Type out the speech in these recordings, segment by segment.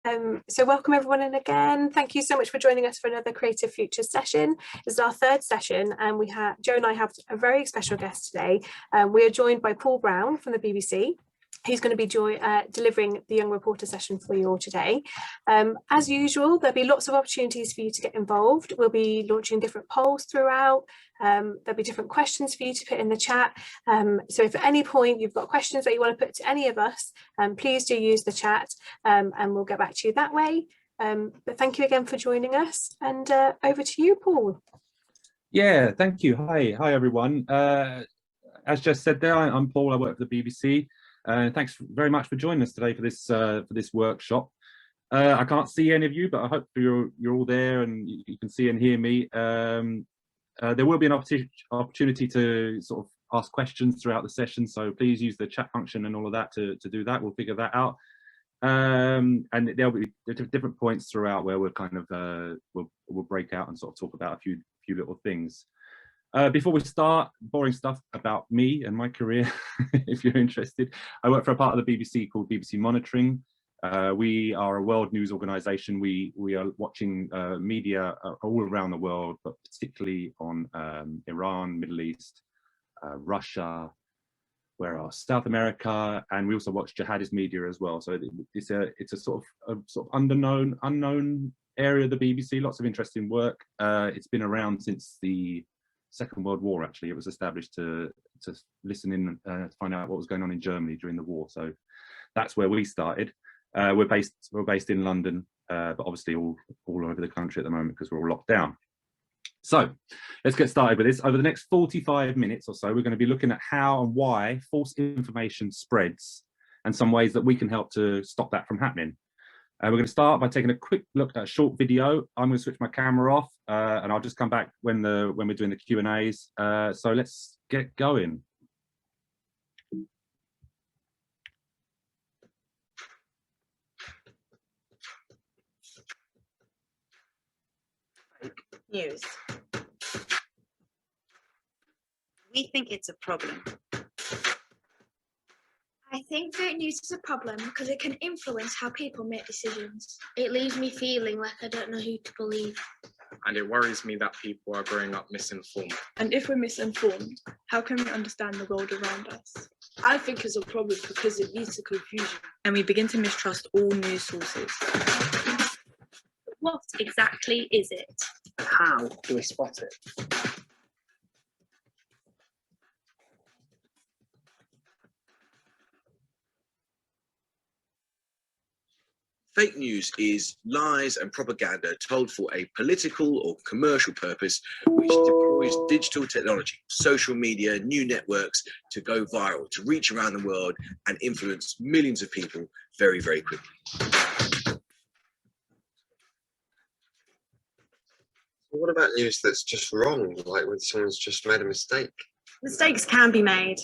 So welcome everyone in again. Thank you so much for joining us for another Creative Futures session. This is our third session and Jo and I have a very special guest today. We are joined by Paul Brown from the BBC. Who's going to be delivering the Young Reporter session for you all today. As usual, there'll be lots of opportunities for you to get involved. We'll be launching different polls throughout. There'll be different questions for you to put in the chat. So if at any point you've got questions that you want to put to any of us, please do use the chat and we'll get back to you that way. But thank you again for joining us, and over to you, Paul. Yeah, thank you. Hi everyone. As just said there, I'm Paul. I work for the BBC. Thanks very much for joining us today for this workshop. I can't see any of you, but I hope you're all there and you can see and hear me. There will be an opportunity to sort of ask questions throughout the session, so please use the chat function and all of that to do that. We'll figure that out. And there'll be different points throughout where we'll kind of we'll break out and sort of talk about a few little things. Before we start, boring stuff about me and my career, if you're interested. I work for a part of the BBC called BBC Monitoring. We are a world news organisation. We are watching media all around the world, but particularly on Iran, Middle East, Russia, where else? South America, and we also watch jihadist media as well. So it's a sort of unknown area of the BBC. Lots of interesting work. It's been around since the Second World War. Actually, it was established to listen in to find out what was going on in Germany during the war. So that's where we started. We're based in London, but obviously all over the country at the moment because we're all locked down. So let's get started with this. Over the next 45 minutes or so, we're going to be looking at how and why false information spreads and some ways that we can help to stop that from happening. We're going to start by taking a quick look at a short video. I'm going to switch my camera off and I'll just come back when we're doing the Q&As. So let's get going. News. We think it's a problem. I think fake news is a problem because it can influence how people make decisions. It leaves me feeling like I don't know who to believe. And it worries me that people are growing up misinformed. And if we're misinformed, how can we understand the world around us? I think it's a problem because it leads to confusion. And we begin to mistrust all news sources. What exactly is it? How do we spot it? Fake news is lies and propaganda told for a political or commercial purpose, which deploys digital technology, social media, new networks to go viral, to reach around the world and influence millions of people very, very quickly. What about news that's just wrong, like when someone's just made a mistake? Mistakes can be made.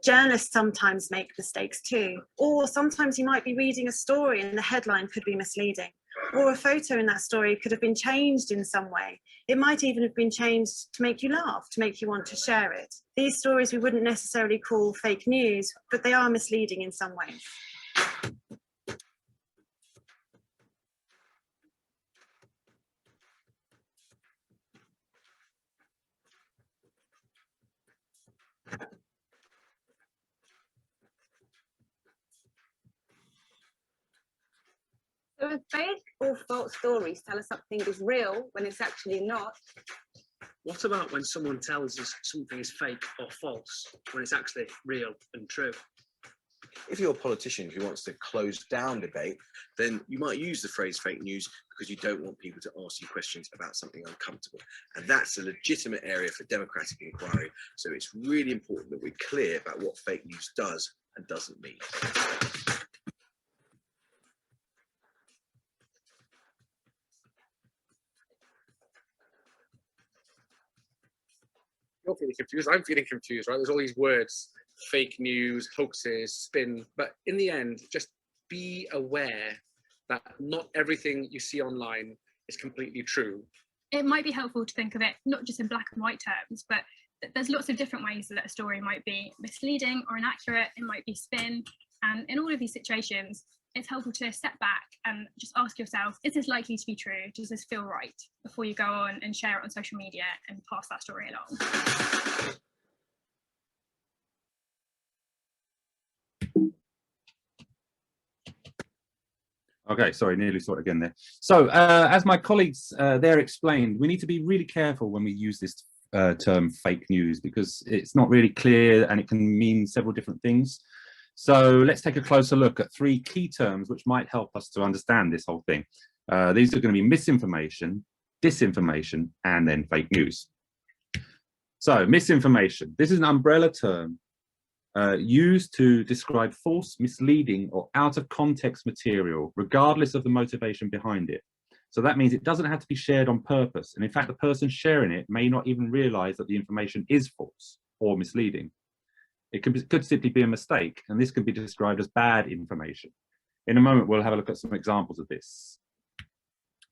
Journalists sometimes make mistakes too. Or sometimes you might be reading a story and the headline could be misleading. Or a photo in that story could have been changed in some way. It might even have been changed to make you laugh, to make you want to share it. These stories we wouldn't necessarily call fake news, but they are misleading in some ways. So if fake or false stories tell us something is real when it's actually not? What about when someone tells us something is fake or false when it's actually real and true? If you're a politician who wants to close down debate, then you might use the phrase fake news because you don't want people to ask you questions about something uncomfortable. And that's a legitimate area for democratic inquiry. So it's really important that we're clear about what fake news does and doesn't mean. You're feeling confused. I'm feeling confused, right? There's all these words, fake news, hoaxes, spin. But in the end, just be aware that not everything you see online is completely true. It might be helpful to think of it not just in black and white terms, but there's lots of different ways that a story might be misleading or inaccurate. It might be spin. And in all of these situations, it's helpful to step back and just ask yourself, is this likely to be true? Does this feel right? Before you go on and share it on social media and pass that story along. Okay, sorry, nearly saw it again there. So as my colleagues there explained, we need to be really careful when we use this term fake news, because it's not really clear and it can mean several different things. So let's take a closer look at 3 key terms which might help us to understand this whole thing. These are going to be misinformation, disinformation, and then fake news. So misinformation, this is an umbrella term used to describe false, misleading, or out of context material, regardless of the motivation behind it. So that means it doesn't have to be shared on purpose. And in fact, the person sharing it may not even realize that the information is false or misleading. It could simply be a mistake, and this can be described as bad information. In a moment, we'll have a look at some examples of this.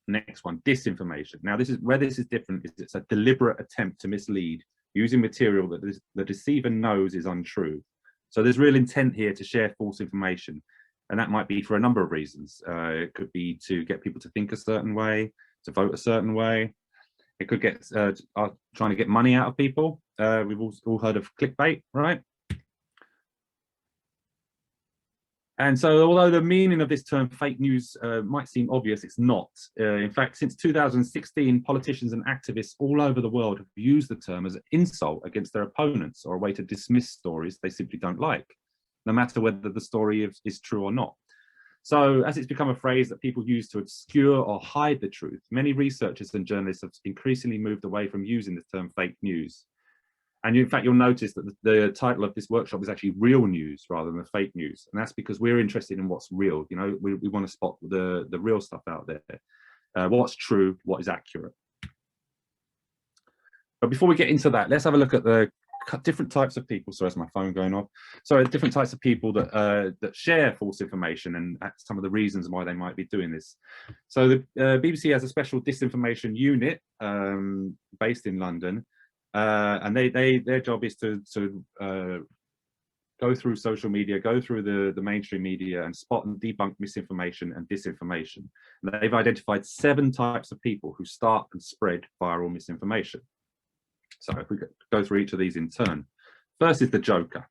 Next one, disinformation. Now, this is where this is different. It's a deliberate attempt to mislead using material that the deceiver knows is untrue. So there's real intent here to share false information, and that might be for a number of reasons. It could be to get people to think a certain way, to vote a certain way. It could get trying to get money out of people. We've all heard of clickbait, right? And so although the meaning of this term fake news might seem obvious, it's not. In fact, since 2016, politicians and activists all over the world have used the term as an insult against their opponents or a way to dismiss stories they simply don't like, no matter whether the story is true or not. So as it's become a phrase that people use to obscure or hide the truth, many researchers and journalists have increasingly moved away from using the term fake news. And in fact, you'll notice that the title of this workshop is actually real news rather than the fake news. And that's because we're interested in what's real. You know, we want to spot the real stuff out there. What's true, what is accurate. But before we get into that, let's have a look at the different types of people. Sorry, is my phone going off? So different types of people that share false information and some of the reasons why they might be doing this. So the BBC has a special disinformation unit based in London. And their job is to go through social media, go through the mainstream media and spot and debunk misinformation and disinformation. And they've identified 7 types of people who start and spread viral misinformation. So if we go through each of these in turn. First is the joker.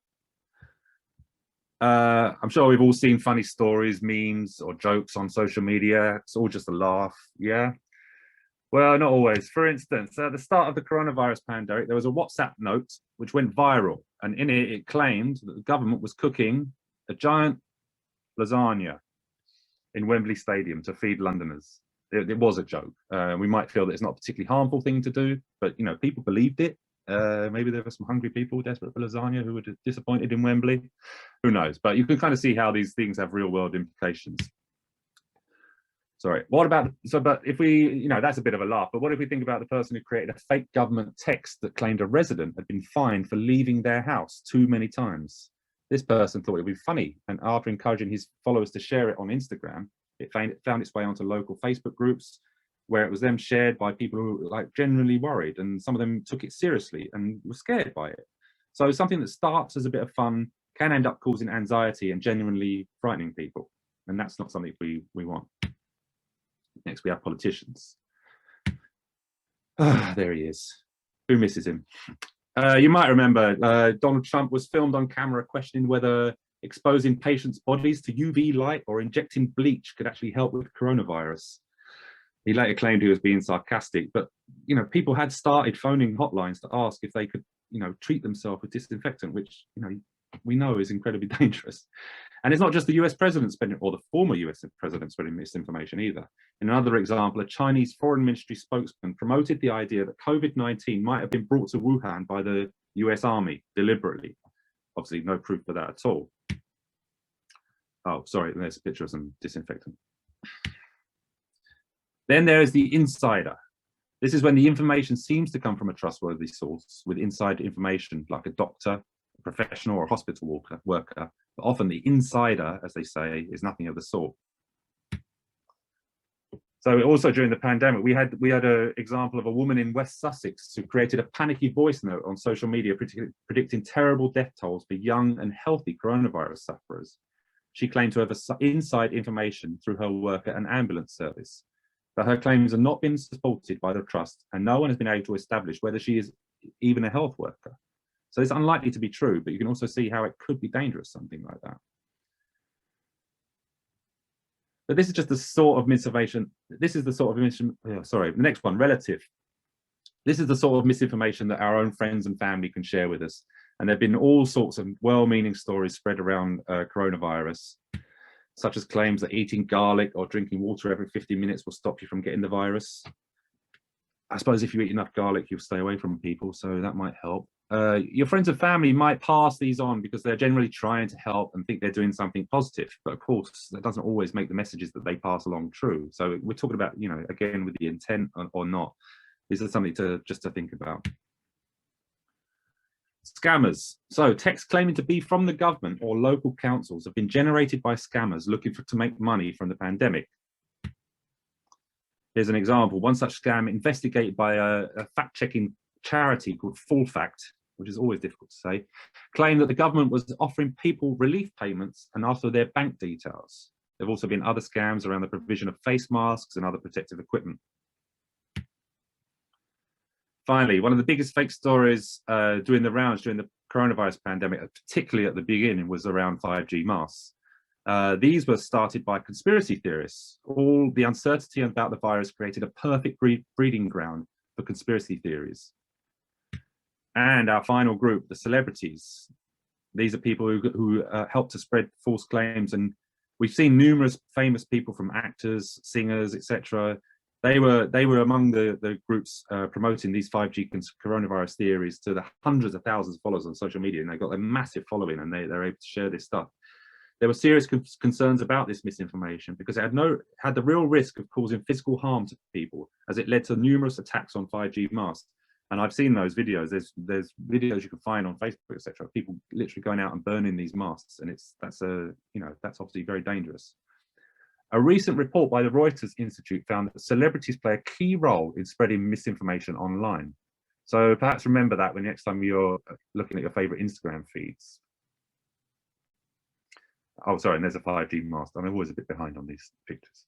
I'm sure we've all seen funny stories, memes or jokes on social media. It's all just a laugh, yeah? Well, not always. For instance, at the start of the coronavirus pandemic, there was a WhatsApp note which went viral, and in it, it claimed that the government was cooking a giant lasagna in Wembley Stadium to feed Londoners. It was a joke. We might feel that it's not a particularly harmful thing to do, but you know, people believed it. Maybe there were some hungry people desperate for lasagna who were disappointed in Wembley. Who knows? But you can kind of see how these things have real-world implications. Sorry, what about, but if we, you know, that's a bit of a laugh, but what if we think about the person who created a fake government text that claimed a resident had been fined for leaving their house too many times? This person thought it would be funny, and after encouraging his followers to share it on Instagram, it found its way onto local Facebook groups, where it was then shared by people who were like genuinely worried, and some of them took it seriously and were scared by it. So something that starts as a bit of fun can end up causing anxiety and genuinely frightening people, and that's not something we want. Next, we have politicians. There he is. Who misses him? You might remember Donald Trump was filmed on camera questioning whether exposing patients' bodies to UV light or injecting bleach could actually help with coronavirus. He later claimed he was being sarcastic, but you know, people had started phoning hotlines to ask if they could, you know, treat themselves with disinfectant, which, you know, we know is incredibly dangerous. And it's not just the US president spreading, or the former US president spreading misinformation either. In another example, a Chinese foreign ministry spokesman promoted the idea that COVID-19 might have been brought to Wuhan by the US Army deliberately. Obviously, no proof for that at all. Oh, sorry, there's a picture of some disinfectant. Then there is the insider. This is when the information seems to come from a trustworthy source with inside information like a doctor, a professional or a hospital worker, but often the insider, as they say, is nothing of the sort. So also during the pandemic, we had an example of a woman in West Sussex who created a panicky voice note on social media predicting terrible death tolls for young and healthy coronavirus sufferers. She claimed to have inside information through her work at an ambulance service, but her claims have not been supported by the trust, and no one has been able to establish whether she is even a health worker. So it's unlikely to be true, but you can also see how it could be dangerous, something like that. But this is just the sort of misinformation. This is the sort of the next one, relative. This is the sort of misinformation that our own friends and family can share with us. And there have been all sorts of well-meaning stories spread around coronavirus, such as claims that eating garlic or drinking water every 50 minutes will stop you from getting the virus. I suppose if you eat enough garlic, you'll stay away from people, so that might help. Your friends and family might pass these on because they're generally trying to help and think they're doing something positive. But of course, that doesn't always make the messages that they pass along true. So we're talking about, you know, again, with the intent or not. This is something just to think about. Scammers. So texts claiming to be from the government or local councils have been generated by scammers looking to make money from the pandemic. Here's an example. One such scam investigated by a fact-checking charity called Full Fact, which is always difficult to say, claimed that the government was offering people relief payments and asked for their bank details. There have also been other scams around the provision of face masks and other protective equipment. Finally, one of the biggest fake stories doing the rounds during the coronavirus pandemic, particularly at the beginning, was around 5G masks. These were started by conspiracy theorists. All the uncertainty about the virus created a perfect breeding ground for conspiracy theories. And our final group, the celebrities. These are people who help to spread false claims, and we've seen numerous famous people, from actors, singers, etc. They were among the groups promoting these 5G coronavirus theories to the hundreds of thousands of followers on social media, and they got a massive following, and they're able to share this stuff. There were serious concerns about this misinformation because it had the real risk of causing physical harm to people, as it led to numerous attacks on 5G masks. And I've seen those videos. There's videos you can find on Facebook, etc. People literally going out and burning these masks, and that's obviously very dangerous. A recent report by the Reuters Institute found that celebrities play a key role in spreading misinformation online. So perhaps remember that when next time you're looking at your favorite Instagram feeds. Oh, sorry, and there's a 5G mast. I'm always a bit behind on these pictures.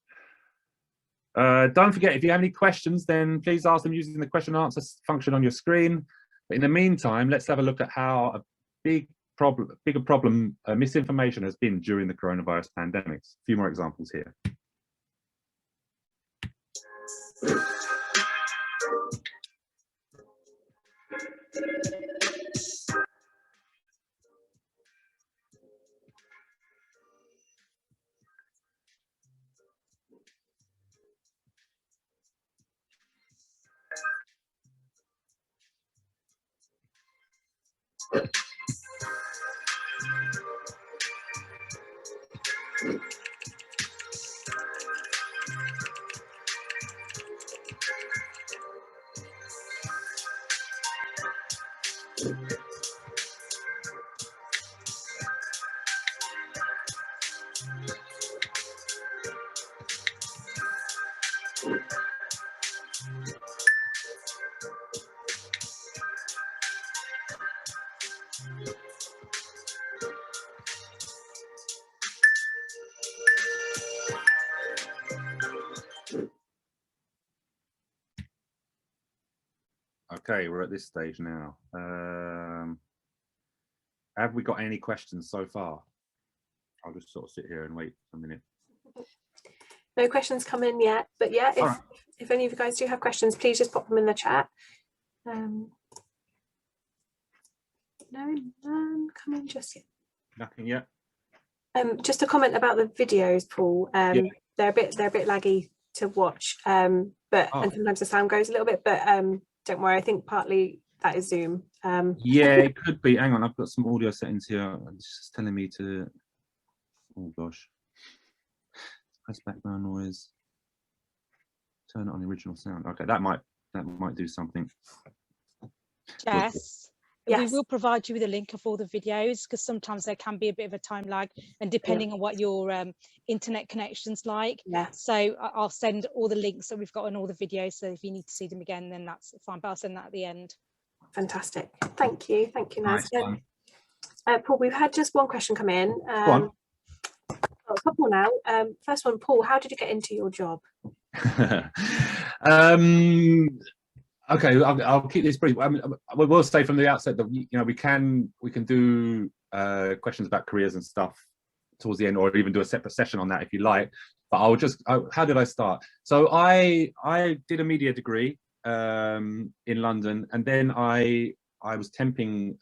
Don't forget, if you have any questions, then please ask them using the question and answer function on your screen. But in the meantime, let's have a look at how a bigger problem misinformation has been during the coronavirus pandemic. A few more examples here. Okay, we're at this stage now. Have we got any questions so far? I'll just sort of sit here and wait a minute. No questions come in yet, but yeah, if any of you guys do have questions, please just pop them in the chat. No, none coming just yet. Nothing yet. Just a comment about the videos, Paul. Yeah. They're a bit laggy to watch, and sometimes the sound goes a little bit, but don't worry, I think partly that is Zoom. Yeah, it could be. Hang on, I've got some audio settings here. It's just telling me to. Oh gosh. Press background noise. Turn it on the original sound. Okay, that might do something. Jess, yes. We will provide you with a link of all the videos, because sometimes there can be a bit of a time lag, and depending on what your internet connection's like. Yeah. So I'll send all the links that we've got on all the videos. So if you need to see them again, then that's fine. But I'll send that at the end. Fantastic. Thank you, Naz. Nice. Paul, we've had just one question come in. Go on. got a couple now. First one, Paul, how did you get into your job? Okay, I'll keep this brief. I mean, we will say from the outset that we can do questions about careers and stuff towards the end, or even do a separate session on that if you like. But how did I start? So I did a media degree in London, and then I was temping,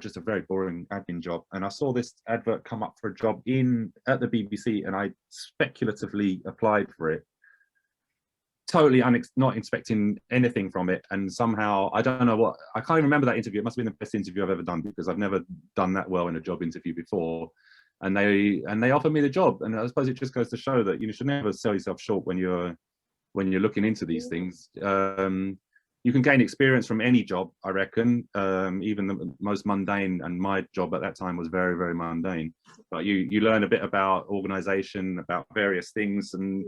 just a very boring admin job, and I saw this advert come up for a job at the BBC, and I speculatively applied for it, totally not expecting anything from it, and somehow I don't know what, I can't even remember that interview. It must have been the best interview I've ever done, because I've never done that well in a job interview before, and they offered me the job. And I suppose it just goes to show that you should never sell yourself short when you're looking into these things. You can gain experience from any job, I reckon, even the most mundane, and my job at that time was very, very mundane. But you learn a bit about organisation, about various things, and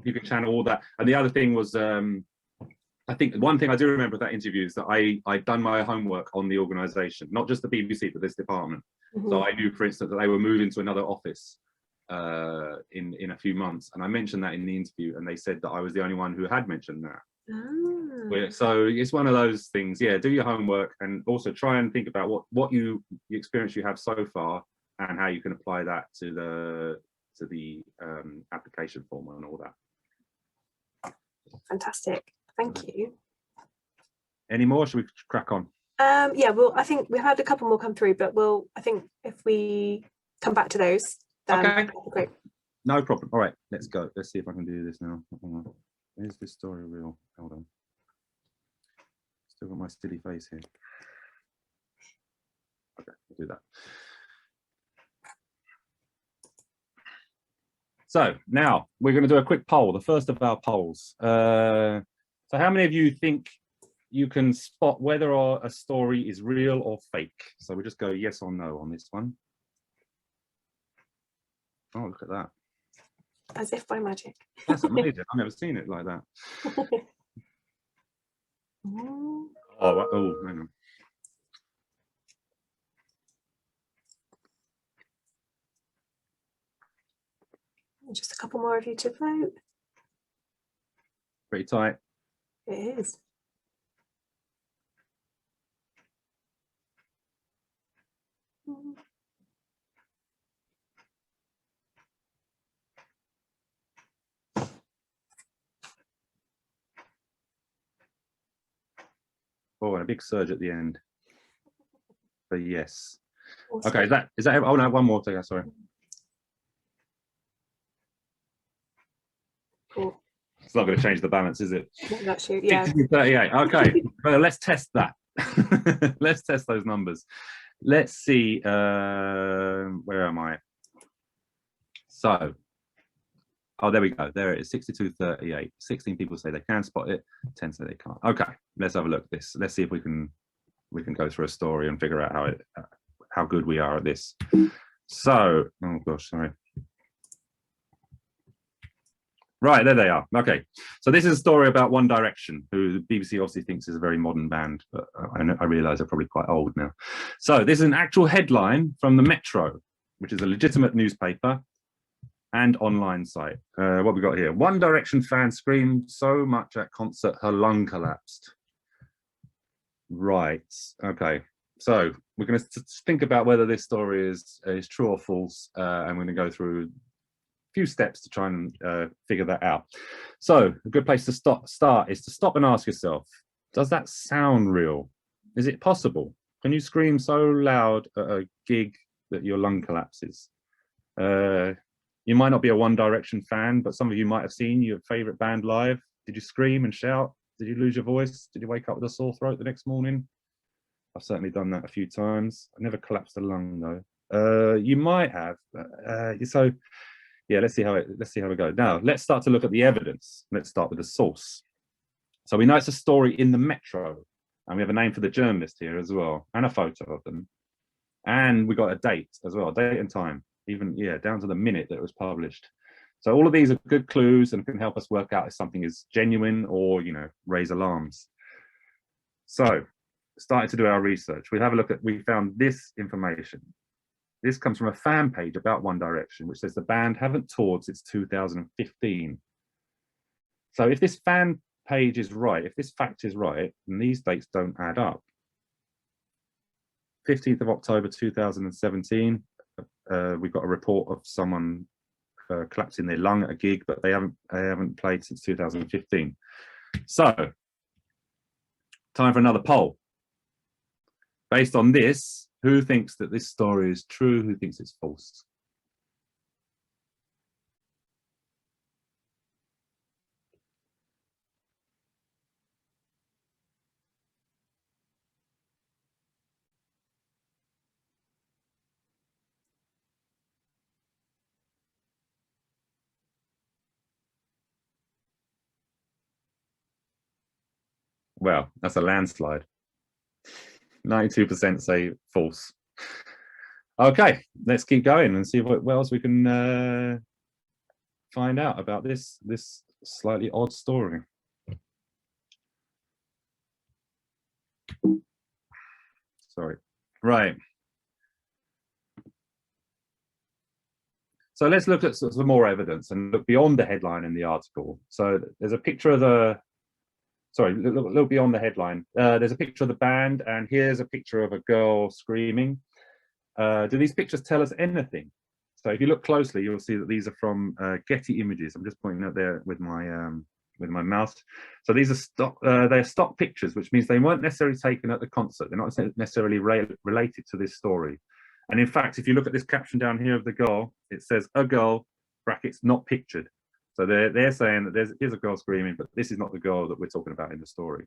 you can channel all that. And the other thing was, I think one thing I do remember of that interview is that I'd done my homework on the organisation, not just the BBC, but this department. So I knew, for instance, that they were moving to another office in a few months. And I mentioned that in the interview, and they said that I was the only one who had mentioned that. So it's one of those things. Yeah, do your homework, and also try and think about what the experience you have so far, and how you can apply that to the application form and all that. Fantastic, thank you. Any more? Should we crack on? Yeah, well, I think we've had a couple more come through, but I think if we come back to those, then okay, great. No problem. All right, let's go. Let's see if I can do this now. Is this story real? Hold on. Still got my silly face here. Okay, I'll do that. So now we're going to do a quick poll, the first of our polls. So how many of you think you can spot whether a story is real or fake? So we just go yes or no on this one. Oh, look at that. As if by magic. That's amazing. I've never seen it like that. Oh, hang on. Just a couple more of you to vote. Pretty tight. It is. Oh, and a big surge at the end. But yes. Awesome. Okay, is that? Oh no, one more thing. Sorry. Cool. It's not going to change the balance, is it? That's you, yeah. 38. Okay, well, let's test that. Let's test those numbers. Let's see. Where am I? So. Oh, there we go. There it is. 62-38. 16 people say they can spot it. 10 say they can't. Okay, let's have a look at this. Let's see if we can go through a story and figure out how good we are at this. So, oh gosh, sorry. Right, there they are. Okay, so this is a story about One Direction, who the BBC obviously thinks is a very modern band, but I realise they're probably quite old now. So this is an actual headline from the Metro, which is a legitimate newspaper and online site. What we got here? One Direction fan screamed so much at concert her lung collapsed. Right. Okay. So we're going to think about whether this story is true or false, and we're going to go through a few steps to try and figure that out. So a good place to start is to stop and ask yourself: does that sound real? Is it possible? Can you scream so loud at a gig that your lung collapses? You might not be a One Direction fan, but some of you might have seen your favorite band live. Did you scream and shout? Did you lose your voice? Did you wake up with a sore throat the next morning? I've certainly done that a few times. I never collapsed a lung though. You might have. So yeah, let's see how we go. Now let's start to look at the evidence. Let's start with the source. So we know it's a story in the Metro, and we have a name for the journalist here as well, and a photo of them, and we got a date as well, date and time. Even, yeah, down to the minute that it was published. So all of these are good clues and can help us work out if something is genuine or, raise alarms. So starting to do our research, we found this information. This comes from a fan page about One Direction, which says the band haven't toured since 2015. So if this fan page is right, if this fact is right, then these dates don't add up. 15th of October 2017, we've got a report of someone collapsing their lung at a gig, but they haven't played since 2015. So, time for another poll. Based on this, who thinks that this story is true? Who thinks it's false? Well, that's a landslide. 92% say false. Okay, let's keep going and see what else we can find out about this slightly odd story. Sorry. Right. So let's look at some more evidence and look beyond the headline in the article. So there's a picture of the, sorry, look beyond the headline. There's a picture of the band, and here's a picture of a girl screaming. Do these pictures tell us anything? So if you look closely, you'll see that these are from Getty Images. I'm just pointing out there with my mouse. So these are they're stock pictures, which means they weren't necessarily taken at the concert. They're not necessarily related to this story. And in fact, if you look at this caption down here of the girl, it says "a girl" brackets not pictured. So they're saying that here's a girl screaming, but this is not the girl that we're talking about in the story.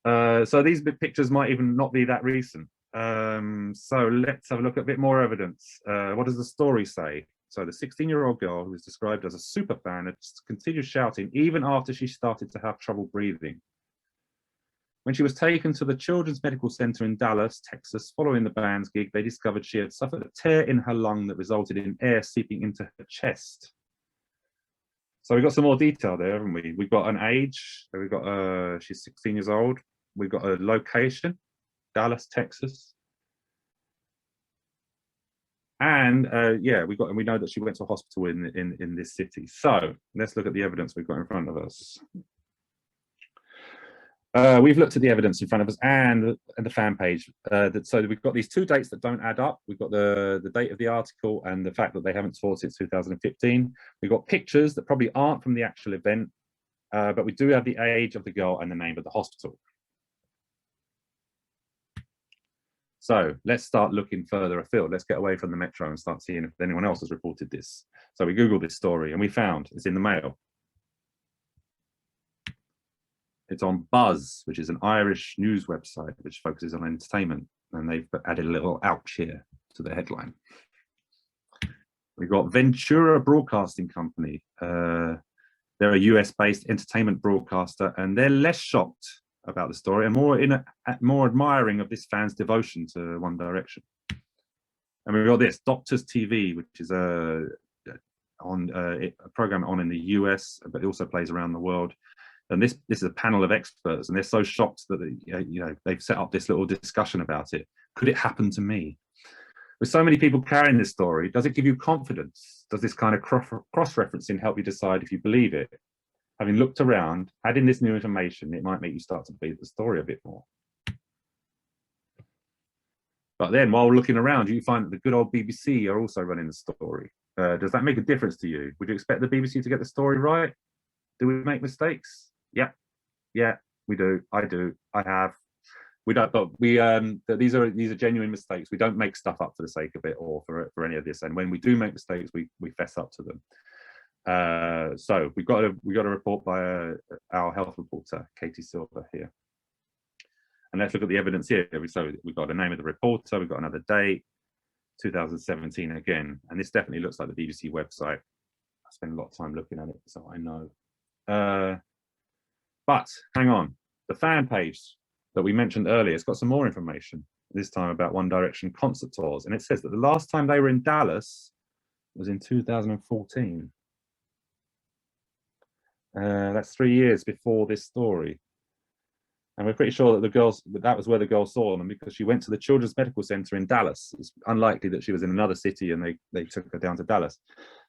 So these pictures might even not be that recent. So let's have a look at a bit more evidence. What does the story say? So the 16-year-old girl, who is described as a super fan, has continued shouting even after she started to have trouble breathing. When she was taken to the Children's Medical Center in Dallas, Texas, following the band's gig, they discovered she had suffered a tear in her lung that resulted in air seeping into her chest. So we've got some more detail there, haven't we? We've got an age. We've got she's 16 years old. We've got a location, Dallas, Texas. And yeah, we know that she went to a hospital in this city. So let's look at the evidence we've got in front of us. We've looked at the evidence in front of us and the fan page. So we've got these two dates that don't add up. We've got the date of the article and the fact that they haven't toured since 2015. We've got pictures that probably aren't from the actual event, but we do have the age of the girl and the name of the hospital. So let's start looking further afield. Let's get away from the metro and start seeing if anyone else has reported this. So we Googled this story and we found it's in the Mail. It's on Buzz, which is an Irish news website which focuses on entertainment, and they've added a little ouch here to the headline. We've got Ventura Broadcasting Company. They're a US-based entertainment broadcaster, and they're less shocked about the story and more admiring of this fan's devotion to One Direction. And we've got this Doctors TV, which is a program on in the US, but it also plays around the world. And this is a panel of experts, and they're so shocked that they've set up this little discussion about it. Could it happen to me? With so many people carrying this story, does it give you confidence? Does this kind of cross-referencing help you decide if you believe it? Having looked around, adding this new information, it might make you start to believe the story a bit more. But then, while looking around, you find that the good old BBC are also running the story. Does that make a difference to you? Would you expect the BBC to get the story right? Do we make mistakes? Yeah, we do. I do. I have. We don't. But these are genuine mistakes. We don't make stuff up for the sake of it or for any of this. And when we do make mistakes, we fess up to them. So we got a report by our health reporter, Katie Silver, here. And let's look at the evidence here. So we've got the name of the reporter. We've got another date, 2017 again. And this definitely looks like the BBC website. I spend a lot of time looking at it, so I know. But hang on, the fan page that we mentioned earlier, it's got some more information, this time about One Direction concert tours. And it says that the last time they were in Dallas was in 2014. That's 3 years before this story. And we're pretty sure that that was where the girl saw them, because she went to the Children's Medical Center in Dallas. It's unlikely that she was in another city and they took her down to Dallas.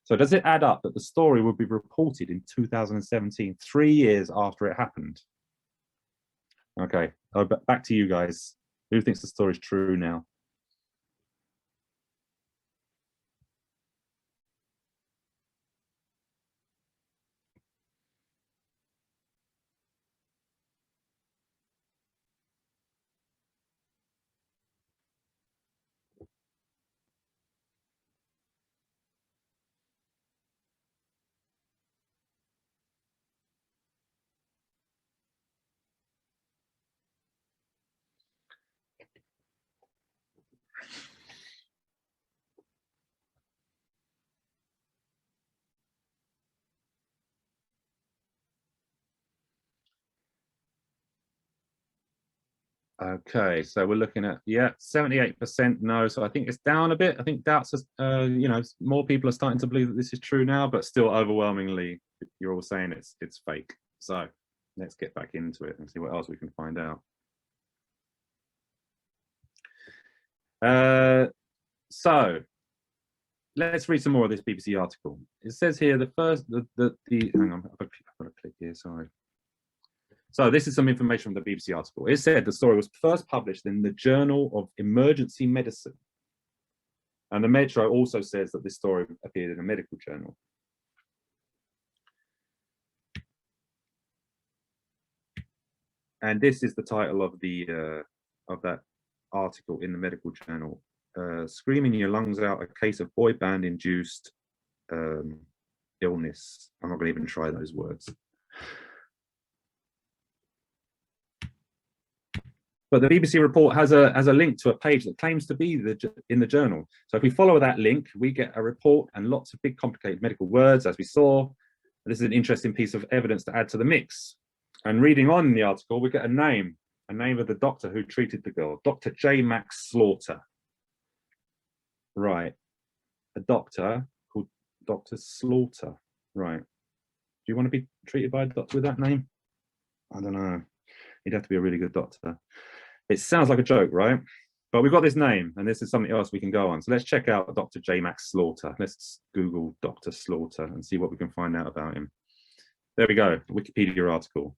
So does it add up that the story would be reported in 2017, 3 years after it happened? Okay, back to you guys. Who thinks the story's true now? Okay, so we're looking at, yeah, 78% no. So I think it's down a bit. I think doubts, you know, more people are starting to believe that this is true now, but still overwhelmingly, you're all saying it's fake. So let's get back into it and see what else we can find out. So let's read some more of this BBC article. It says here hang on, I've got to click here, sorry. So this is some information from the BBC article. It said the story was first published in the Journal of Emergency Medicine. And the Metro also says that this story appeared in a medical journal. And this is the title of that article in the medical journal. Screaming your lungs out, a case of boy band induced illness. I'm not going to even try those words. But the BBC report has a link to a page that claims to be in the journal. So if we follow that link, we get a report and lots of big complicated medical words, as we saw. This is an interesting piece of evidence to add to the mix. And reading on in the article, we get a name of the doctor who treated the girl, Dr. J. Max Slaughter. Right, a doctor called Dr. Slaughter. Right. Do you want to be treated by a doctor with that name? I don't know. You'd have to be a really good doctor. It sounds like a joke, right? But we've got this name, and this is something else we can go on. So let's check out Dr. J. Max Slaughter. Let's Google Dr. Slaughter and see what we can find out about him. There we go, Wikipedia article.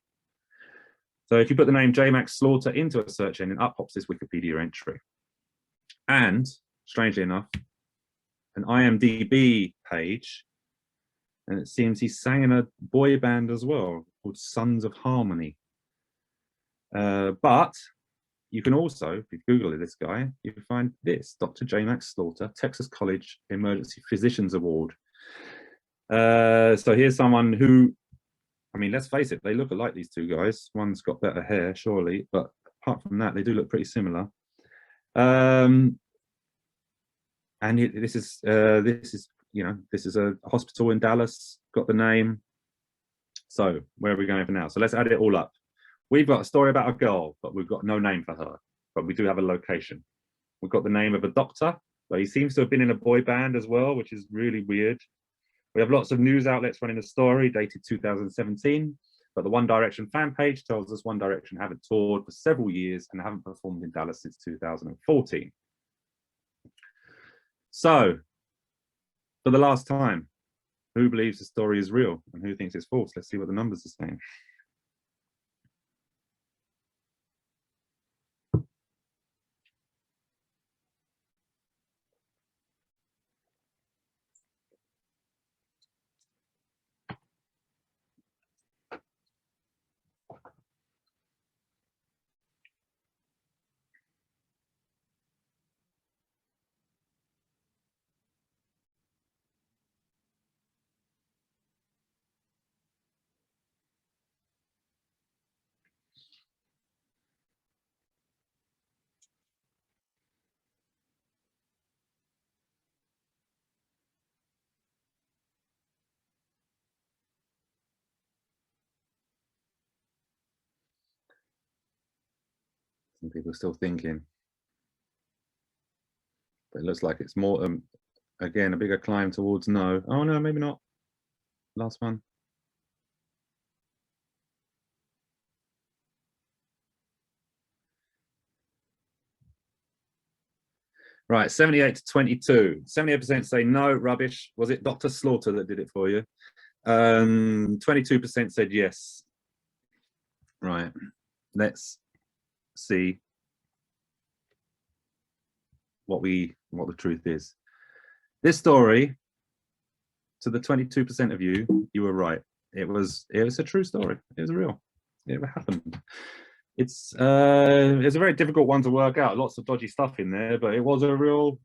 So if you put the name J. Max Slaughter into a search engine, up pops this Wikipedia entry. And, strangely enough, an IMDb page, and it seems he sang in a boy band as well, called Sons of Harmony. But you can also, if you Google this guy, you can find this, Dr. J. Max Slaughter, Texas College Emergency Physicians Award. So here's someone who, I mean, let's face it, they look alike, these two guys. One's got better hair, surely, but apart from that, they do look pretty similar. And this is a hospital in Dallas, got the name. So where are we going for now? So let's add it all up. We've got a story about a girl, but we've got no name for her, but we do have a location. We've got the name of a doctor, but he seems to have been in a boy band as well, which is really weird. We have lots of news outlets running the story, dated 2017, but the One Direction fan page tells us One Direction haven't toured for several years and haven't performed in Dallas since 2014. So, for the last time, who believes the story is real and who thinks it's false? Let's see what the numbers are saying. Some people are still thinking. But it looks like it's more, again, a bigger climb towards no. Oh no, maybe not. Last one. Right, 78 to 22. 78% say no, rubbish. Was it Dr. Slaughter that did it for you? 22% said yes. Right, let's see what the truth is. This story, to the 22% of you, you were right. It was a true story. It was real. It happened. It's a very difficult one to work out. Lots of dodgy stuff in there, but it was a real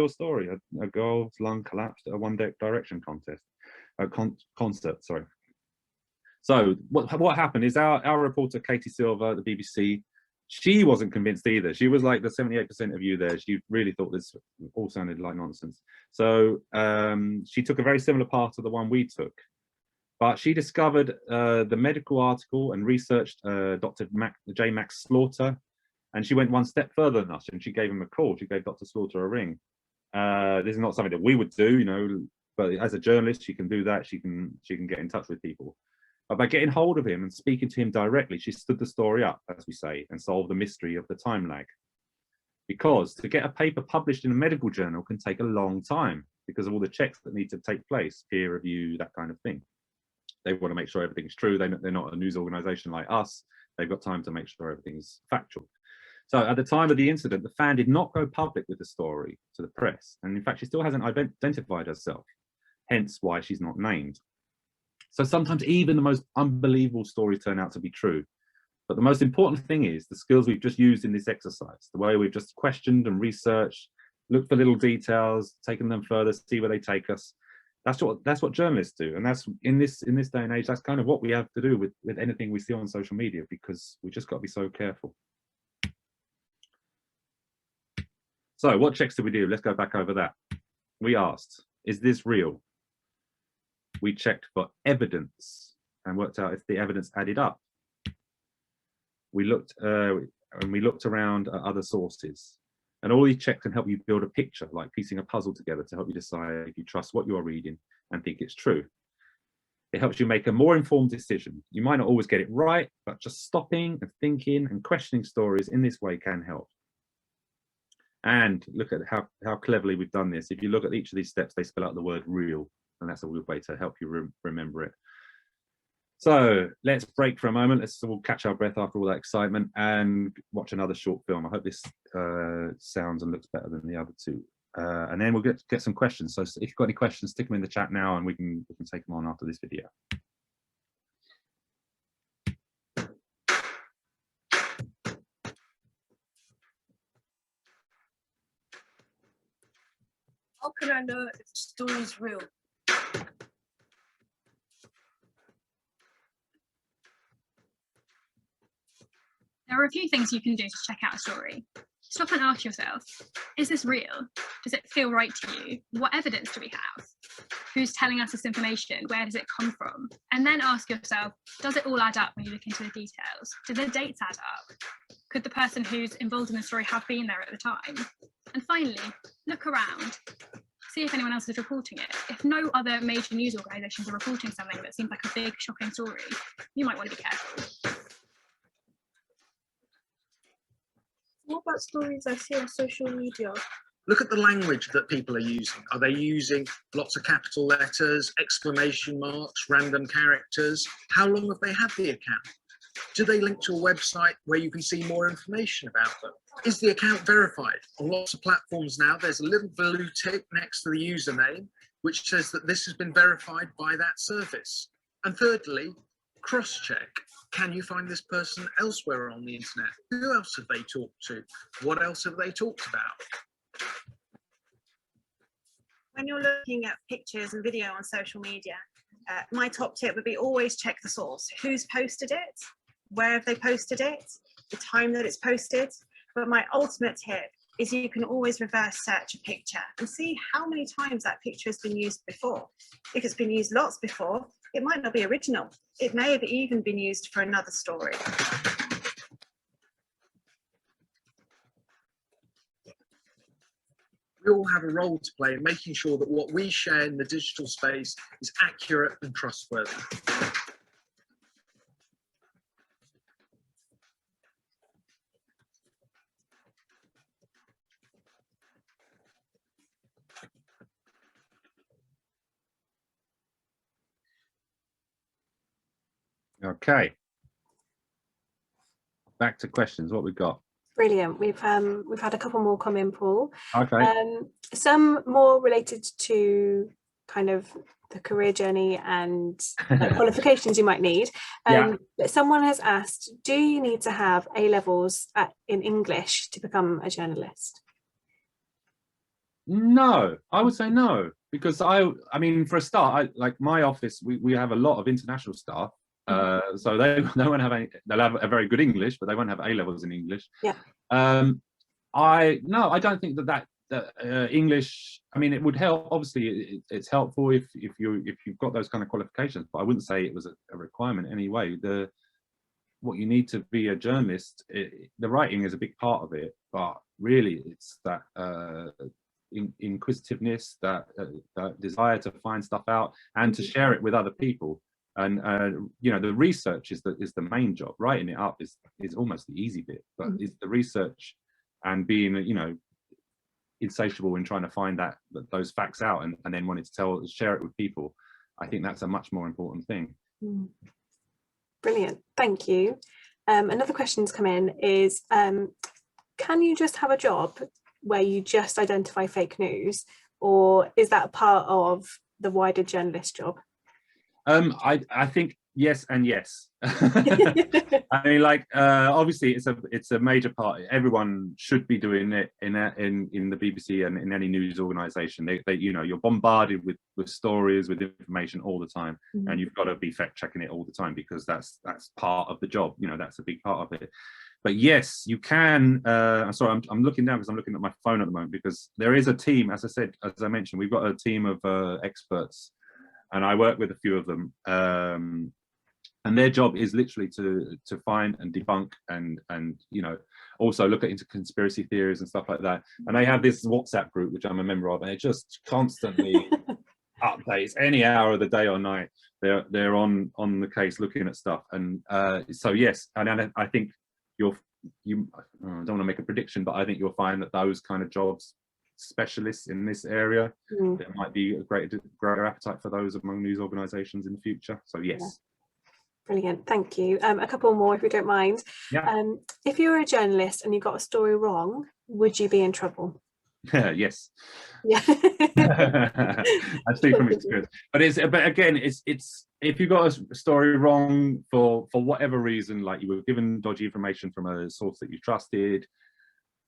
story. A girl's lung collapsed at a One Direction concert. Sorry. So what happened is our reporter Katie Silver at the BBC, she wasn't convinced either. She was like the 78% of you there. She really thought this all sounded like nonsense. So she took a very similar path to the one we took. But she discovered the medical article and researched Dr. J. Max Slaughter, and she went one step further than us, and she gave him a call. She gave Dr. Slaughter a ring. This is not something that we would do, you know, but as a journalist, she can do that. She can get in touch with people. But by getting hold of him and speaking to him directly, she stood the story up, as we say, and solved the mystery of the time lag. Because to get a paper published in a medical journal can take a long time because of all the checks that need to take place, peer review, that kind of thing. They want to make sure everything's true. They're not a news organization like us. They've got time to make sure everything's factual. So at the time of the incident, the fan did not go public with the story to the press. And in fact, she still hasn't identified herself, hence why she's not named. So sometimes even the most unbelievable stories turn out to be true. But the most important thing is the skills we've just used in this exercise, the way we've just questioned and researched, looked for little details, taken them further, see where they take us. That's what journalists do, and that's in this day and age. That's kind of what we have to do with anything we see on social media, because we just got to be so careful. So, what checks did we do? Let's go back over that. We asked, is this real? We checked for evidence and worked out if the evidence added up. We looked around at other sources. And all these checks can help you build a picture, like piecing a puzzle together to help you decide if you trust what you are reading and think it's true. It helps you make a more informed decision. You might not always get it right, but just stopping and thinking and questioning stories in this way can help. And look at how cleverly we've done this. If you look at each of these steps, they spell out the word real, and that's a good way to help you remember it. So let's break for a moment. Let's all catch our breath after all that excitement and watch another short film. I hope this sounds and looks better than the other two. And then we'll get some questions. So if you've got any questions, stick them in the chat now and we can take them on after this video. How can I know if the story is real? There are a few things you can do to check out a story. Stop and ask yourself, is this real? Does it feel right to you? What evidence do we have? Who's telling us this information? Where does it come from? And then ask yourself, does it all add up when you look into the details? Do the dates add up? Could the person who's involved in the story have been there at the time? And finally, look around. See if anyone else is reporting it. If no other major news organisations are reporting something that seems like a big, shocking story, you might want to be careful. What about stories I see on social media? Look at the language that people are using. Are they using lots of capital letters, exclamation marks, random characters? How long have they had the account? Do they link to a website where you can see more information about them? Is the account verified? On lots of platforms now, there's a little blue tick next to the username, which says that this has been verified by that service. And thirdly, cross-check. Can you find this person elsewhere on the internet? Who else have they talked to? What else have they talked about? When you're looking at pictures and video on social media, my top tip would be always check the source. Who's posted it? Where have they posted it? The time that it's posted. But my ultimate tip is you can always reverse search a picture and see how many times that picture has been used before. If it's been used lots before, it might not be original. It may have even been used for another story. We all have a role to play in making sure that what we share in the digital space is accurate and trustworthy. Okay. Back to questions. What we've got? Brilliant. We've had a couple more come in, Paul. Okay. Some more related to kind of the career journey and qualifications you might need. Yeah. But someone has asked, do you need to have A-levels in English to become a journalist? No, I would say no, because I mean, for a start, like my office, we have a lot of international staff. So they won't have they'll have a very good English, but they won't have A-levels in English. Yeah. I don't think that English, I mean, it would help. Obviously, it's helpful if you've got those kind of qualifications, but I wouldn't say it was a requirement anyway. What you need to be a journalist, the writing is a big part of it, but really it's that inquisitiveness, that desire to find stuff out and to share it with other people. And you know, the research is the main job. Writing it up is almost the easy bit, but it's the research and being, you know, insatiable in trying to find those facts out and then wanting to share it with people. I think that's a much more important thing. Brilliant, thank you. Another question's come in is, can you just have a job where you just identify fake news, or is that part of the wider journalist job? I think yes and yes. I mean, like obviously it's a major part. Everyone should be doing it in the BBC and in any news organisation. They you know, you're bombarded with stories, with information all the time, and you've got to be fact checking it all the time, because that's part of the job. You know, that's a big part of it. But yes, you can. Sorry, I'm looking down because I'm looking at my phone at the moment, because there is a team. As I mentioned, we've got a team of experts. And I work with a few of them, and their job is literally to find and debunk and you know, also look into conspiracy theories and stuff like that. And they have this WhatsApp group which I'm a member of, and it just constantly updates any hour of the day or night. They're on the case looking at stuff, and so yes, and I think I don't want to make a prediction, but I think you'll find that those kind of jobs, specialists in this area, there might be a greater appetite for those among news organisations in the future. So yes. Yeah. Brilliant, thank you. A couple more if you don't mind. Yeah. If you were a journalist and you got a story wrong, would you be in trouble? Yes. Yeah. I speak from experience. But again, it's if you got a story wrong for whatever reason, like you were given dodgy information from a source that you trusted,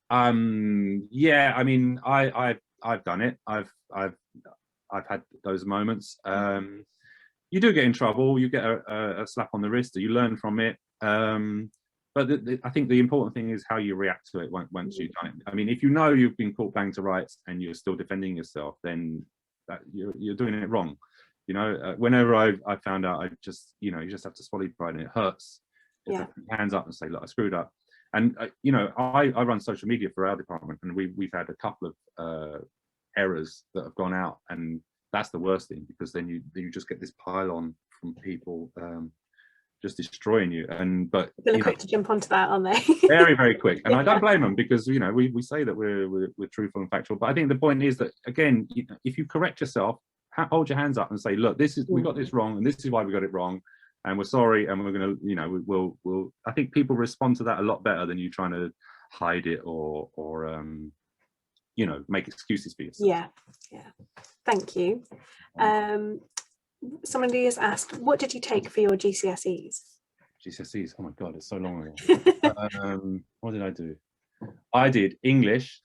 yeah, I mean, I've done it. I've had those moments. You do get in trouble. You get a slap on the wrist, or you learn from it. But I think the important thing is how you react to it once you've done it. I mean, if you know you've been caught bang to rights and you're still defending yourself, then you're doing it wrong. You know, whenever I found out, I just, you know, you just have to swallow pride, and it hurts. Yeah. Hands up and say, look, I screwed up. And you know, I run social media for our department, and we've had a couple of errors that have gone out, and that's the worst thing, because then you just get this pile on from people just destroying you. But really quick to jump onto that, aren't they? Very, very quick. And I don't blame them, because you know, we say that we're truthful and factual, but I think the point is that, again, if you correct yourself, hold your hands up and say, look, we got this wrong, and this is why we got it wrong. And we're sorry, and we're going to, you know, we'll. I think people respond to that a lot better than you trying to hide it or you know, make excuses for yourself. Yeah, yeah. Thank you. Somebody has asked, what did you take for your GCSEs? GCSEs. Oh my God, it's so long ago. What did I do? I did English.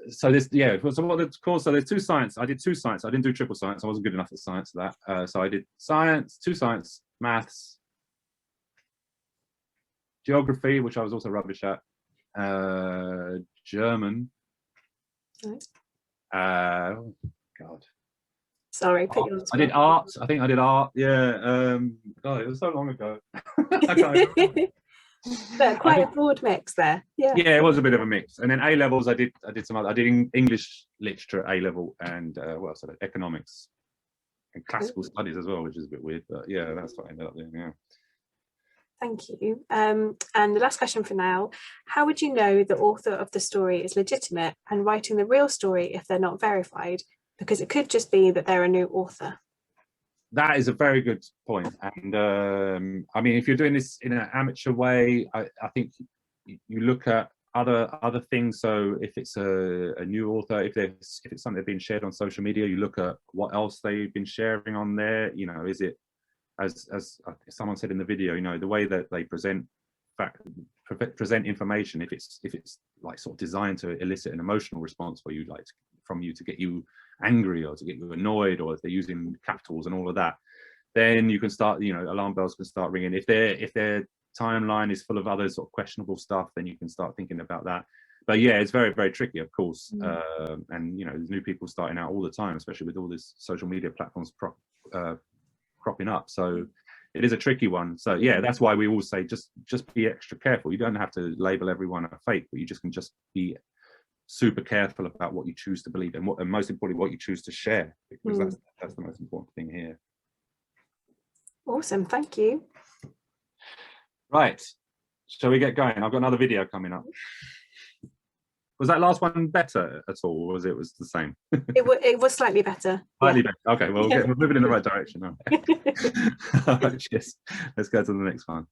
So this, yeah, so what the course, so there's two science. I did two science. I didn't do triple science. I wasn't good enough at science for that. So I did science, two science, maths, geography, which I was also rubbish at, German. Nice. Oh God. Sorry, I did art. I think I did art. Yeah. God, it was so long ago. I can't remember. But quite a broad mix there. Yeah. Yeah, it was a bit of a mix. And then A levels, I did some other. I did English literature at A level, and what else? Economics and classical studies as well, which is a bit weird. But yeah, that's what I ended up doing. Yeah. Thank you. And the last question for now: how would you know the author of the story is legitimate and writing the real story if they're not verified? Because it could just be that they're a new author. That is a very good point. And I mean, if you're doing this in an amateur way, I think you look at other things. So if it's a new author, if it's something that's been shared on social media, you look at what else they've been sharing on there. You know, is it, as someone said in the video, you know, the way that they present information, if it's like sort of designed to elicit an emotional response for you, like from you, to get you angry or to get you annoyed, or if they're using capitals and all of that, then you can start, you know, alarm bells can start ringing. If their timeline is full of other sort of questionable stuff, then you can start thinking about that. But yeah, it's very, very tricky, of course. And you know, there's new people starting out all the time, especially with all these social media platforms cropping up. So it is a tricky one. So yeah, that's why we all say just be extra careful. You don't have to label everyone a fake, but you can just be super careful about what you choose to believe and most importantly, what you choose to share, because that's the most important thing here. Awesome, thank you. Right, shall we get going? I've got another video coming up. Was that last one better at all, or was it the same? It was slightly better. Slightly better. Okay, well, we're moving in the right direction now. All right, cheers. Let's go to the next one.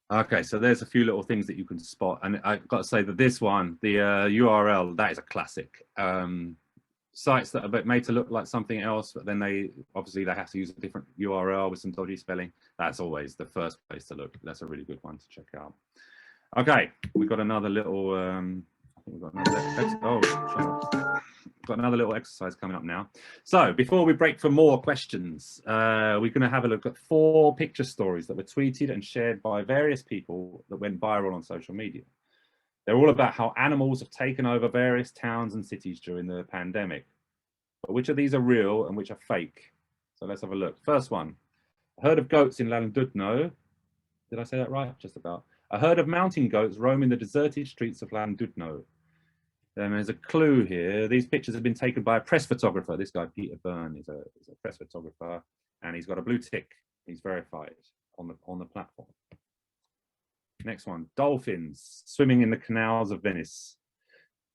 Okay, so there's a few little things that you can spot, and I've got to say that this one, the URL, that is a classic. Sites that are made to look like something else, but then they have to use a different URL with some dodgy spelling. That's always the first place to look. That's a really good one to check out. Okay, we've got another little. I think we've got another little exercise coming up now. So before we break for more questions, we're going to have a look at 4 picture stories that were tweeted and shared by various people that went viral on social media. They're all about how animals have taken over various towns and cities during the pandemic. But which of these are real and which are fake? So let's have a look. First one, a herd of goats in Llandudno. Did I say that right? Just about. A herd of mountain goats roaming the deserted streets of Llandudno. There's a clue here. These pictures have been taken by a press photographer. This guy, Peter Byrne, is a press photographer, and he's got a blue tick. He's verified on the platform. Next one, dolphins swimming in the canals of Venice.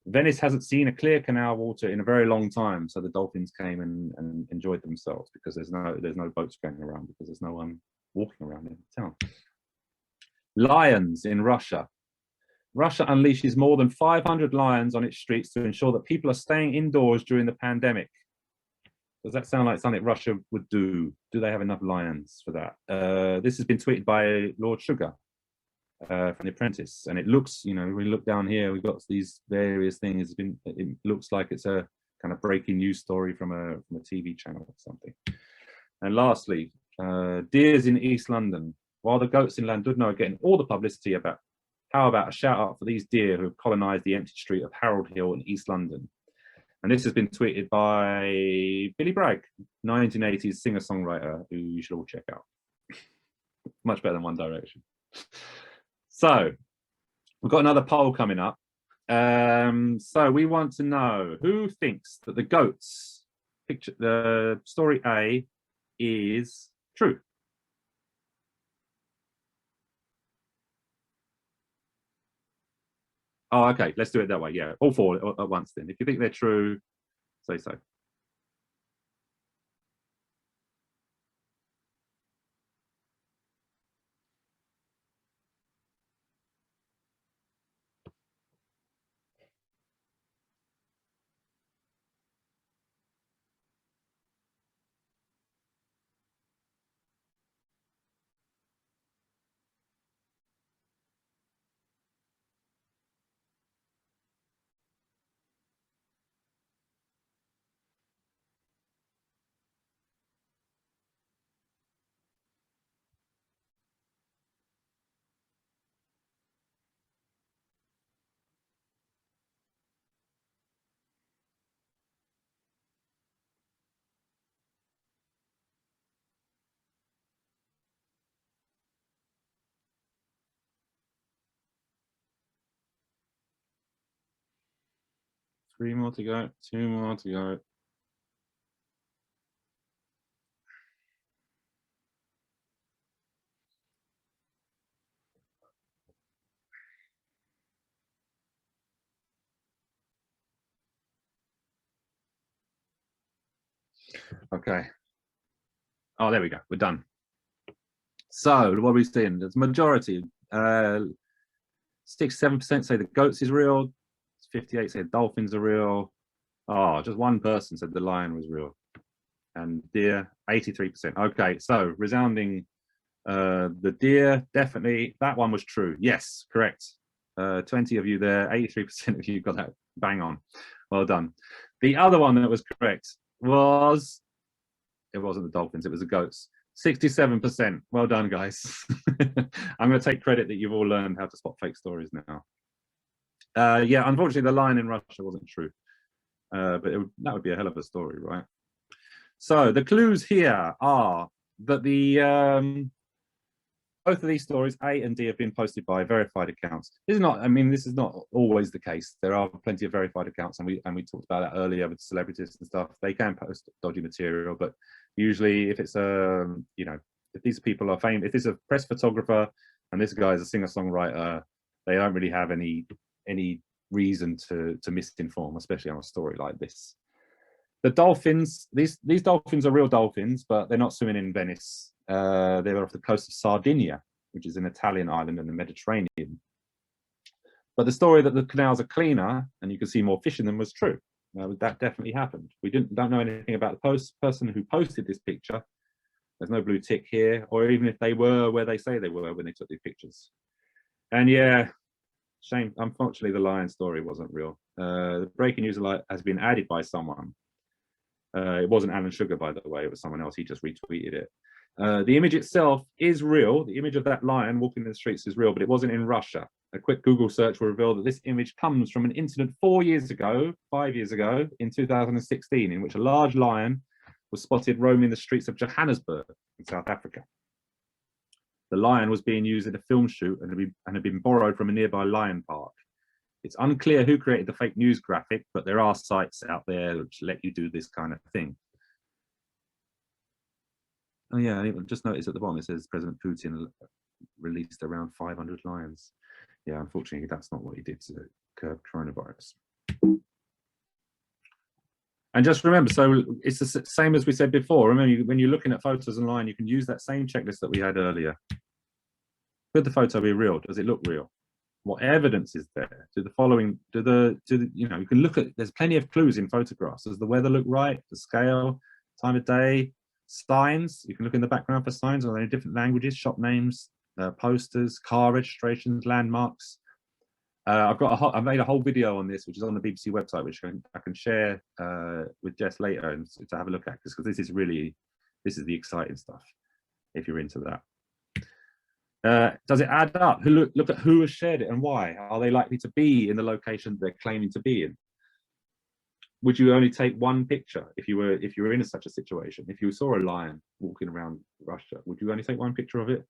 Venice hasn't seen a clear canal water in a very long time, so the dolphins came and enjoyed themselves because there's no boats going around, because there's no one walking around in the town. Lions in Russia. Russia unleashes more than 500 lions on its streets to ensure that people are staying indoors during the pandemic. Does that sound like something Russia would do? Do they have enough lions for that? This has been tweeted by Lord Sugar from The Apprentice, and it looks, you know, we look down here, we've got these various things. It looks like it's a kind of breaking news story from a TV channel or something. And lastly, deers in East London. While the goats in Llandudno are getting all the publicity, how about a shout out for these deer who have colonised the empty street of Harold Hill in East London? And this has been tweeted by Billy Bragg, 1980s singer-songwriter, who you should all check out. Much better than One Direction. So we've got another poll coming up. So we want to know who thinks that the goats picture, the story A, is true. Oh, okay, let's do it that way. Yeah, all 4 at once then. If you think they're true, say so. 3 more to go, 2 more to go. Okay. Oh, there we go. We're done. So what are we seeing? There's majority. 67% say the goats is real. 58 say dolphins are real. Oh, just one person said the lion was real. And deer, 83%. Okay, so resounding. The deer, definitely. That one was true. Yes, correct. 20 of you there. 83% of you got that bang on. Well done. The other one that was correct was. It wasn't the dolphins, it was the goats. 67%. Well done, guys. I'm going to take credit that you've all learned how to spot fake stories now. Yeah, unfortunately, the lion in Russia wasn't true. But that would be a hell of a story, right? So the clues here are that both of these stories, A and D, have been posted by verified accounts. This is not, I mean, this is not always the case. There are plenty of verified accounts, and we talked about that earlier with celebrities and stuff. They can post dodgy material, but usually if it's you know, if these people are famous, if it's a press photographer and this guy is a singer-songwriter, they don't really have any reason to misinform, especially on a story like this. The dolphins, these dolphins are real dolphins, but they're not swimming in Venice. They're off the coast of Sardinia, which is an Italian island in the Mediterranean. But the story that the canals are cleaner and you can see more fish in them was true. That definitely happened. We don't know anything about the person who posted this picture. There's no blue tick here, or even if they were where they say they were when they took these pictures. And yeah, shame. Unfortunately, the lion story wasn't real. The breaking news has been added by someone. It wasn't Alan Sugar, by the way. It was someone else. He just retweeted it. The image itself is real. The image of that lion walking in the streets is real, but it wasn't in Russia. A quick Google search will reveal that this image comes from an incident 5 years ago, in 2016, in which a large lion was spotted roaming the streets of Johannesburg in South Africa. The lion was being used in a film shoot and had been borrowed from a nearby lion park. It's unclear who created the fake news graphic, but there are sites out there which let you do this kind of thing. Oh yeah, I just noticed at the bottom it says President Putin released around 500 lions. Yeah, unfortunately, that's not what he did to curb coronavirus. And just remember, so it's the same as we said before. Remember, when you're looking at photos online, you can use that same checklist that we had earlier. Could the photo be real? Does it look real? What evidence is there? You know, you can look at, there's plenty of clues in photographs. Does the weather look right? The scale, time of day, signs. You can look in the background for signs. Are there any different languages, shop names, posters, car registrations, landmarks? I've made a whole video on this, which is on the BBC website, which I can share with Jess later and to have a look at, because this is the exciting stuff if you're into that. Does it add up? Look at who has shared it and why. Are they likely to be in the location they're claiming to be in? Would you only take one picture if you were in such a situation? If you saw a lion walking around Russia, would you only take one picture of it?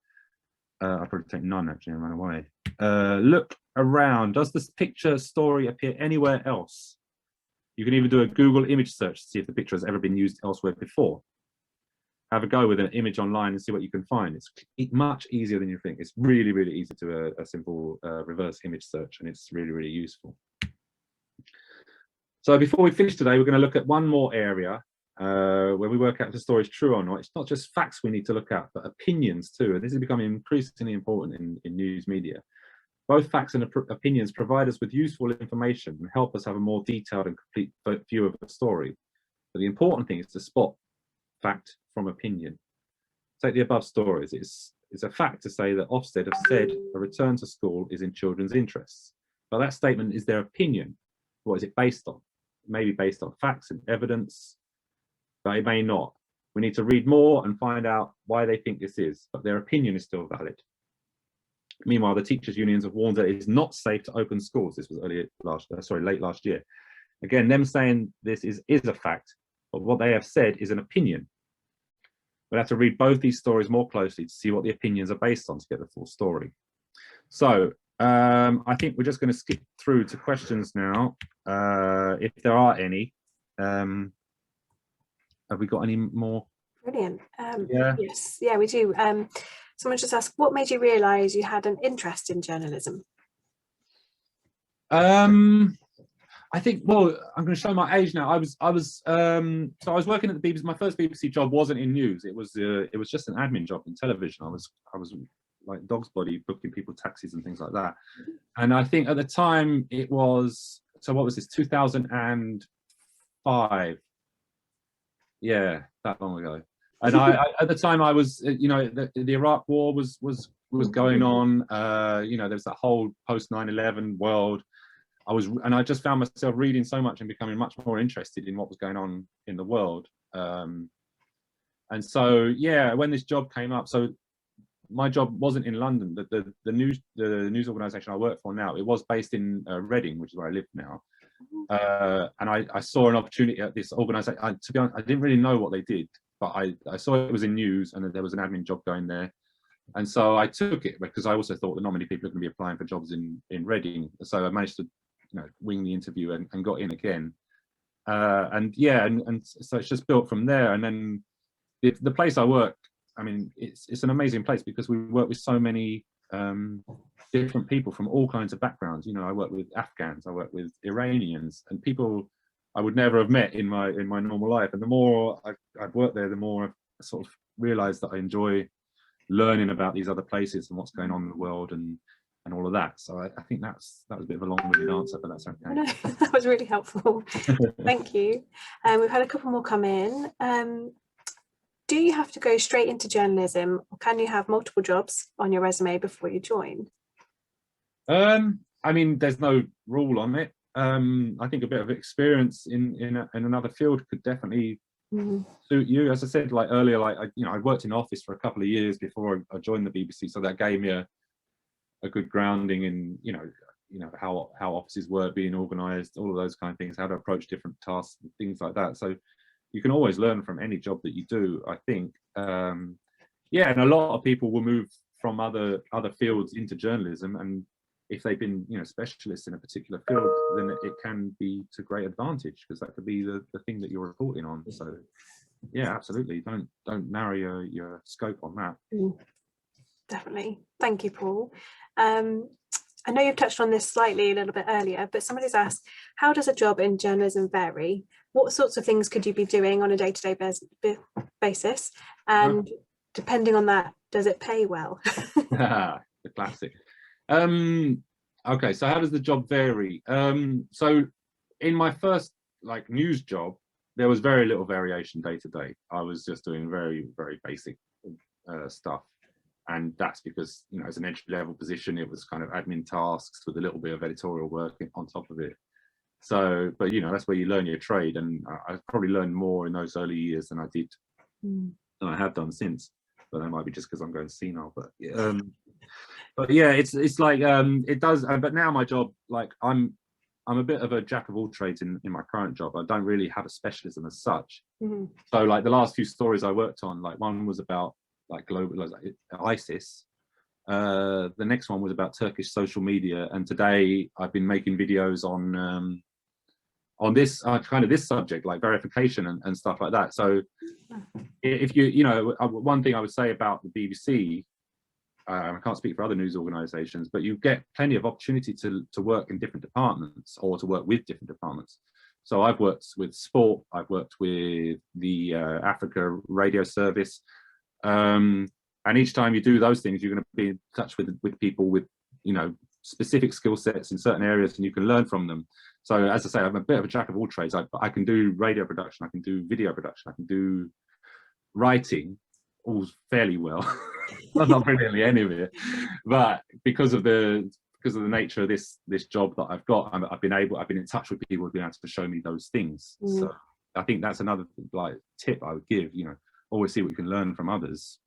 I'd probably take none actually and run away. Look around. Does this picture story appear anywhere else? You can even do a Google image search to see if the picture has ever been used elsewhere before. Have a go with an image online and see what you can find. It's much easier than you think. It's really, really easy to do a simple reverse image search, and it's really, really useful. So before we finish today, we're going to look at one more area where we work out if the story is true or not. It's not just facts we need to look at, but opinions too. And this is becoming increasingly important in news media. Both facts and opinions provide us with useful information and help us have a more detailed and complete view of the story. But the important thing is to spot fact from opinion. Take the above stories. It's a fact to say that Ofsted have said a return to school is in children's interests. But that statement is their opinion. What is it based on? It may be based on facts and evidence, but it may not. We need to read more and find out why they think this is, but their opinion is still valid. Meanwhile, the teachers' unions have warned that it is not safe to open schools. This was late last year. Again, them saying this is a fact, but what they have said is an opinion. We'll have to read both these stories more closely to see what the opinions are based on to get the full story. So I think we're just going to skip through to questions now, if there are any. Have we got any more? Brilliant. Yeah. Yes, yeah, we do. Someone just asked, what made you realise you had an interest in journalism? I think, well, I'm going to show my age now. I was so I was working at the BBC. My first BBC job wasn't in news. It was just an admin job in television. I was like dog's body, booking people taxis and things like that. And I think at the time it was, so what was this, 2005? Yeah, that long ago. And I at the time I was, you know, the Iraq War was going on. You know, there's that whole post 9/11 world. And I just found myself reading so much and becoming much more interested in what was going on in the world. And so, yeah, when this job came up, so my job wasn't in London. The news organisation I work for now, it was based in Reading, which is where I live now. And I saw an opportunity at this organisation. To be honest, I didn't really know what they did, but I saw it was in news and that there was an admin job going there. And so I took it because I also thought that not many people are going to be applying for jobs in Reading. So I managed to, you know, wing the interview and got in again. And yeah, and so it's just built from there. And then the place I work, I mean, it's an amazing place because we work with so many different people from all kinds of backgrounds. You know, I work with Afghans, I work with Iranians, and people I would never have met in my normal life. And the more I've worked there, the more I've sort of realised that I enjoy learning about these other places and what's going on in the world and all of that. So I think that was a bit of a long-winded answer, but that's okay. No, that was really helpful. Thank you. We've had a couple more come in. Do you have to go straight into journalism, or can you have multiple jobs on your resume before you join? I mean, there's no rule on it. I think a bit of experience in another field could definitely suit you. As I said, like earlier, like I worked in office for a couple of years before I joined the BBC, so that gave me a good grounding in you know how offices were being organised, all of those kind of things, how to approach different tasks, and things like that. So you can always learn from any job that you do, I think. Yeah, and a lot of people will move from other fields into journalism, and if they've been specialists in a particular field, then it can be to great advantage because that could be the thing that you're reporting on. So yeah, absolutely, don't narrow your scope on that. Definitely. Thank you, Paul. I know you've touched on this slightly a little bit earlier, but somebody's asked, how does a job in journalism vary? What sorts of things could you be doing on a day-to-day basis? And depending on that, does it pay well? The classic. Okay, so how does the job vary? So in my first news job, there was very little variation day to day. I was just doing very, very basic stuff. And that's because, as an entry-level position, it was kind of admin tasks with a little bit of editorial work on top of it. So, but that's where you learn your trade, and I probably learned more in those early years than I did, than I have done since. But that might be just because I'm going senile. But yeah, it's like it does. But now my job, I'm a bit of a jack of all trades in my current job. I don't really have a specialism as such. So the last few stories I worked on, one was about global ISIS. The next one was about Turkish social media, and today I've been making videos on this kind of this subject, like verification and stuff like that. So if one thing I would say about the BBC, I can't speak for other news organizations, but you get plenty of opportunity to work in different departments or to work with different departments. So I've worked with sport, I've worked with the Africa radio service, and each time you do those things, you're going to be in touch with people with specific skill sets in certain areas, and you can learn from them. So as I say, I'm a bit of a jack of all trades. I can do radio production, I can do video production, I can do writing, all fairly well. Not brilliantly any of it, but because of the nature of this job that I've got, I've been in touch with people who've been able to show me those things. So I think that's another tip I would give. Always see what you can learn from others.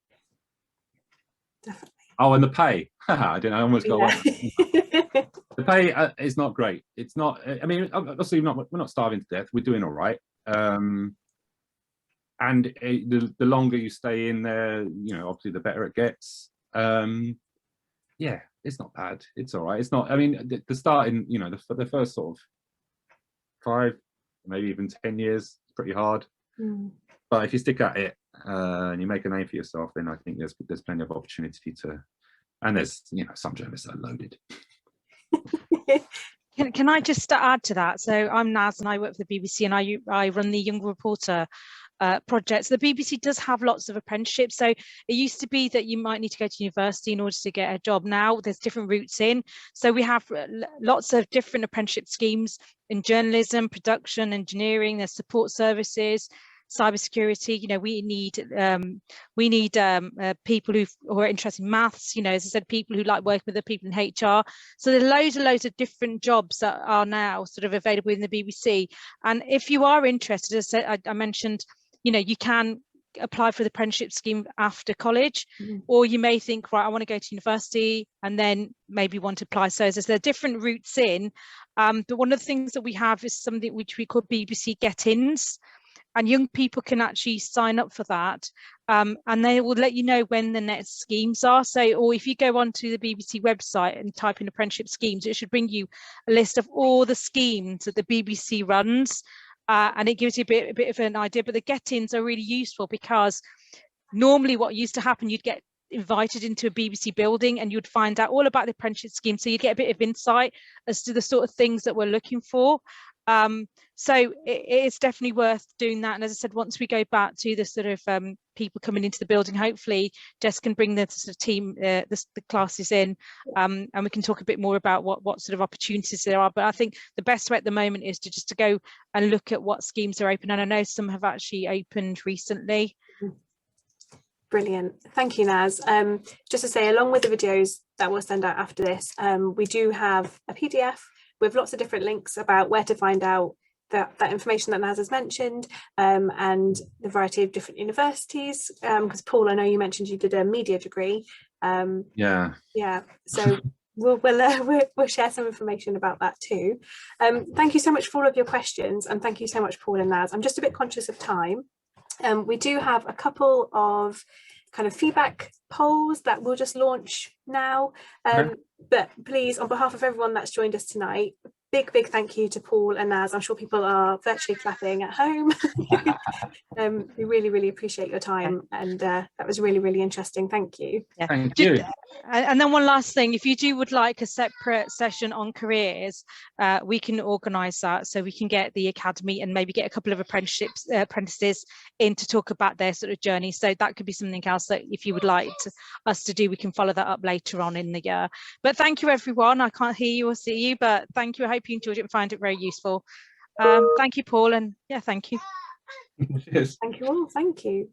Definitely. Oh, and the pay. I almost got one. The pay is not great. It's not. I mean, obviously, we're not starving to death. We're doing all right. And the longer you stay in there, obviously, the better it gets. Yeah, yeah, it's not bad. It's all right. It's not. I mean, the starting, you know, the first sort of 5, maybe even 10 years, it's pretty hard. But if you stick at it and you make a name for yourself, then I think there's plenty of opportunity to. And there's, you know, some journalists are loaded. Can I just add to that? So I'm Naz and I work for the BBC, and I run the Young Reporter project. So the BBC does have lots of apprenticeships. So it used to be that you might need to go to university in order to get a job. Now there's different routes in. So we have lots of different apprenticeship schemes in journalism, production, engineering, there's support services, cybersecurity. You know, we need people who are interested in maths, you know, as I said, people who like working with the people in HR. So there's loads of different jobs that are now sort of available in the BBC. And if you are interested, as I said, I mentioned, you know, you can apply for the apprenticeship scheme after college, or you may think, right, I want to go to university and then maybe want to apply. So there are different routes in, but one of the things that we have is something which we call BBC Get-ins, and young people can actually sign up for that, and they will let you know when the next schemes are. So, or if you go onto the BBC website and type in apprenticeship schemes, it should bring you a list of all the schemes that the BBC runs. And it gives you a bit of an idea, but the get-ins are really useful because normally what used to happen, you'd get invited into a BBC building and you'd find out all about the apprenticeship scheme. So you'd get a bit of insight as to the sort of things that we're looking for. So it's definitely worth doing that. And as I said, once we go back to the sort of people coming into the building, hopefully Jess can bring the sort of team, the classes in, and we can talk a bit more about what sort of opportunities there are. But I think the best way at the moment is to go and look at what schemes are open. And I know some have actually opened recently. Brilliant. Thank you, Naz. Just to say, along with the videos that we'll send out after this, we do have a PDF with lots of different links about where to find out that information that Naz has mentioned, and the variety of different universities. Because Paul, I know you mentioned you did a media degree. Yeah. So we'll share some information about that too. Thank you so much for all of your questions, and thank you so much, Paul and Naz. I'm just a bit conscious of time. We do have a couple of kind of feedback polls that we'll just launch now. But please, on behalf of everyone that's joined us tonight, big thank you to Paul and Naz. I'm sure people are virtually clapping at home. We really appreciate your time, and that was really interesting. Thank you. Yeah. Thank you. And then one last thing, if you would like a separate session on careers, we can organise that, so we can get the academy and maybe get a couple of apprentices in to talk about their sort of journey. So that could be something else that if you would like us to do, we can follow that up later on in the year. But thank you everyone. I can't hear you or see you, but thank you. I hope you enjoyed it and find it very useful. Thank you, Paul, and yeah, thank you. Cheers. Thank you all. Thank you.